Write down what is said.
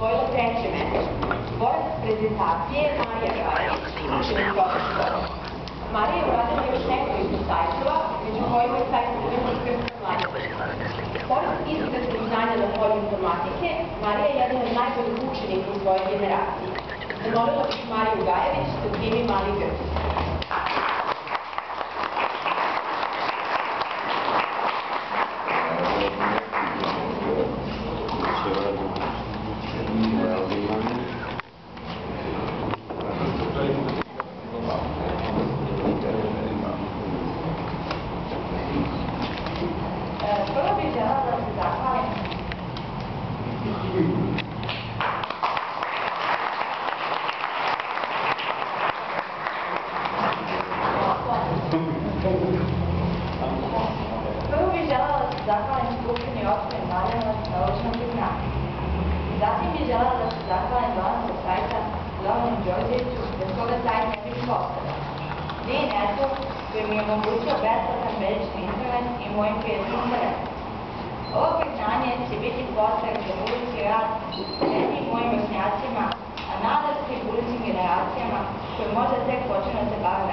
osvojila 3. mesto. Vojac prezentacije je Marija Gajić, učenica ove škole. Marija je uradila još nekoliko sajtova, među kojima je sajt Crnogorske mladice. Pored izuzetnih znanja na polju informatike, Marija je jedan od najboljih učenika u svojoj generaciji. Zamolila bih Mariju Gajević da primi mali grb. Prvo bih želela da se zahvalim Skupštini opštine Mladenovac na očnom priznanju. Zatim bih želela da se zahvalim vlasniku sajta Jovanu Đorđeviću, bez koga sajt ne bi postavio. Nije network koji mi je omogućio besplatan bežični internet i mojim prijateljima internetom. Ovo priznanje će biti potreb za budući rad meni i mojim vršnjacima, a nadam se i budućim generacijama koje možda tek počinu da se bave